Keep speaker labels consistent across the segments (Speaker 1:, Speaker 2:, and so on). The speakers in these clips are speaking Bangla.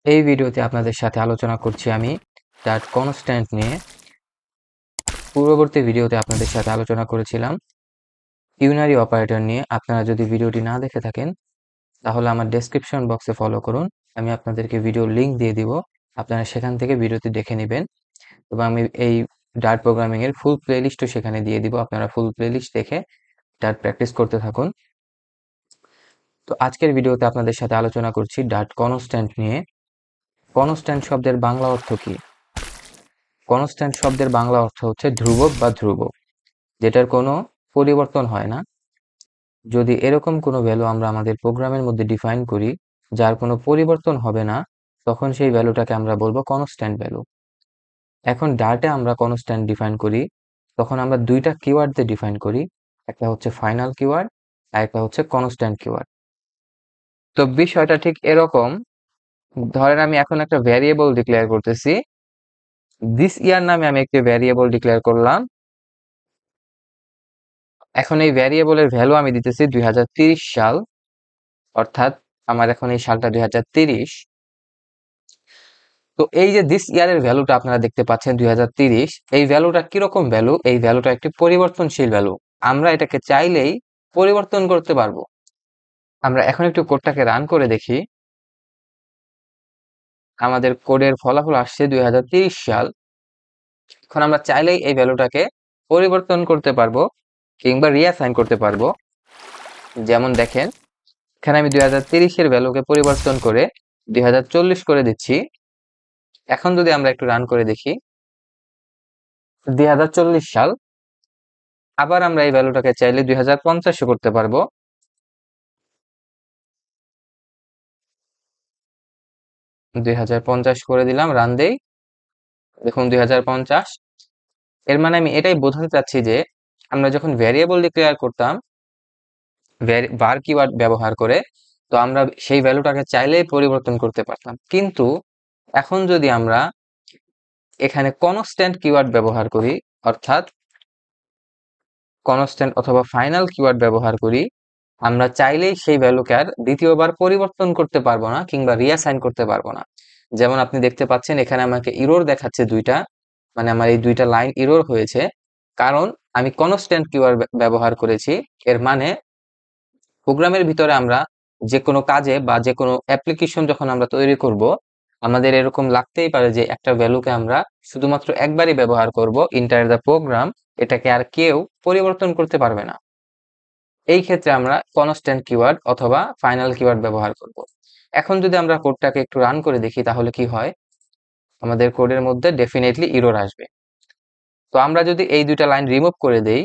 Speaker 1: এই ভিডিওতে আপনাদের সাথে আলোচনা করছি আমি ডাট কনস্ট্যান্ট নিয়ে। পূর্ববর্তী ভিডিওতে আপনাদের সাথে আলোচনা করেছিলাম ইউনারি অপারেটর নিয়ে। আপনারা যদি ভিডিওটি না দেখে থাকেন তাহলে আমার ডেসক্রিপশন বক্সে ফলো করুন, আমি আপনাদেরকে ভিডিও লিংক দিয়ে দিব, আপনারা সেখান থেকে ভিডিওটি দেখে নেবেন। এবং আমি এই ডাট প্রোগ্রামিং এর ফুল প্লেলিস্টও সেখানে দিয়ে দিব, আপনারা ফুল প্লেলিস্ট দেখে ডাট প্র্যাকটিস করতে থাকুন। তো আজকের ভিডিওতে আপনাদের সাথে আলোচনা করছি ডাট কনস্ট্যান্ট নিয়ে। কনস্ট্যান্ট শব্দের বাংলা অর্থ কি? কনস্ট্যান্ট শব্দের বাংলা অর্থ হচ্ছে ধ্রুবক বা ধ্রুব, যেটার কোনো পরিবর্তন হয় না। যদি এরকম কোনো ভ্যালু আমরা আমাদের প্রোগ্রামের মধ্যে ডিফাইন করি যার কোনো পরিবর্তন হবে না, তখন সেই ভ্যালুটাকে আমরা বলবো কনস্ট্যান্ট ভ্যালু। এখন ডাটে আমরা কনস্ট্যান্ট ডিফাইন করি তখন আমরা দুইটা কিওয়ার্ড দিয়ে ডিফাইন করি, একটা হচ্ছে ফাইনাল কিওয়ার্ড আর একটা হচ্ছে কনস্ট্যান্ট কিওয়ার্ড। তো বিষয়টা ঠিক এরকম, ধরেন আমি এখন একটা ভ্যারিয়েবল ডিক্লেয়ার করতেছি, দিস ইয়ার নামে আমি একটা ভ্যারিয়েবল ডিক্লেয়ার করলাম। এখন এই ভ্যারিয়েবলের ভ্যালু আমি দিতেছি 2030 সাল, অর্থাৎ আমার এখন এই সালটা 2030। তো এই যে দিস ইয়ারের ভ্যালুটা আপনারা দেখতে পাচ্ছেন 2030, এই ভ্যালুটা কিরকম ভ্যালু? এই ভ্যালুটা একটি পরিবর্তনশীল ভ্যালু, আমরা এটাকে চাইলেই পরিবর্তন করতে পারবো। আমরা এখন একটু কোডটাকে রান করে দেখি। আমাদের কোডের ফলাফল আসছে 2030 সাল। এখন আমরা চাইলেই এই ভ্যালুটাকে পরিবর্তন করতে পারবো কিংবা রিঅ্যাসাইন করতে পারবো। যেমন দেখেন, এখানে আমি 2030 এর ভ্যালুকে পরিবর্তন করে 2040 করে দিচ্ছি। এখন যদি আমরা একটু রান করে দেখি 2040 সাল, আবার আমরা এই ভ্যালুটাকে চাইলে 2050 করতে পারবো। 2050 করে দিলাম, রান দেই, দেখুন 2050। এর মানে আমি এটাই বোঝাতে চাচ্ছি যে আমরা যখন ভ্যারিয়েবল ডিক্লেয়ার করতাম var কিওয়ার্ড ব্যবহার করে, তো আমরা সেই ভ্যালুটাকে চাইলেই পরিবর্তন করতে পারতাম। কিন্তু এখন যদি আমরা এখানে কনস্ট্যান্ট কিওয়ার্ড ব্যবহার করি, অর্থাৎ কনস্ট্যান্ট অথবা ফাইনাল কিওয়ার্ড ব্যবহার করি, আমরা চাইলেই সেই ভ্যালুকে আর দ্বিতীয়বার পরিবর্তন করতে পারবো না কিংবা রিঅ্যাসাইন করতে পারবো না। যেমন আপনি দেখতে পাচ্ছেন এখানে আমাকে ইরর দেখাচ্ছে দুইটা, মানে আমার এই দুইটা লাইন ইরর হয়েছে, কারণ আমি কনস্ট্যান্ট কিওয়ার্ড ব্যবহার করেছি। এর মানে প্রোগ্রামের ভিতরে আমরা যে কোনো কাজে বা যে কোনো অ্যাপ্লিকেশন যখন আমরা তৈরি করব, আমাদের এরকম লাগতেই পারে যে একটা ভ্যালুকে আমরা শুধুমাত্র একবারই ব্যবহার করব ইন্টার দ্য প্রোগ্রাম, এটাকে আর কেউ পরিবর্তন করতে পারবে না। এই ক্ষেত্রে আমরা কনস্ট্যান্ট কিওয়ার্ড অথবা ফাইনাল কিওয়ার্ড ব্যবহার করব। এখন যদি আমরা কোডটাকে একটু রান করে দেখি তাহলে কি হয়, আমাদের কোডের মধ্যে ডেফিনেটলি ইরর আসবে। তো আমরা যদি এই দুইটা লাইন রিমুভ করে দেই,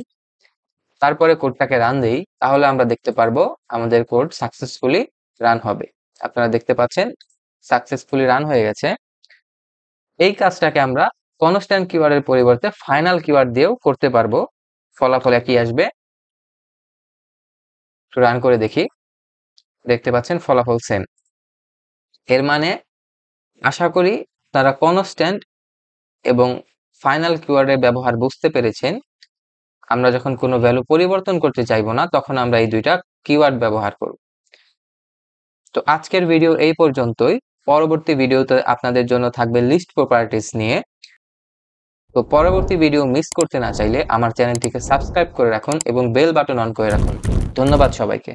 Speaker 1: তারপরে কোডটাকে রান দেই, তাহলে আমরা দেখতে পারবো আমাদের কোড সাকসেসফুলি রান হবে। আপনারা দেখতে পাচ্ছেন সাকসেসফুলি রান হয়ে গেছে। এই কাজটাকে আমরা কনস্ট্যান্ট কিওয়ার্ডের পরিবর্তে ফাইনাল কিওয়ার্ড দিয়েও করতে পারবো, ফলাফল একই আসবে। রান করে দেখি, দেখতে পাচ্ছেন ফলাফল সেম। এর মানে আশা করি তারা কনস্ট্যান্ট এবং ফাইনাল কিওয়ার্ডের ব্যবহার বুঝতে পেরেছেন। আমরা যখন কোনো ভ্যালু পরিবর্তন করতে চাইবো না, তখন আমরা এই দুইটা কিওয়ার্ড ব্যবহার করব। তো আজকের ভিডিও এই পর্যন্তই। পরবর্তী ভিডিওতে আপনাদের জন্য থাকবে লিস্ট প্রপার্টিজ নিয়ে। তো পরবর্তী ভিডিও মিস করতে না চাইলে আমার চ্যানেলটিকে সাবস্ক্রাইব করে রাখুন এবং বেল বাটন অন করে রাখুন। ধন্যবাদ সবাইকে।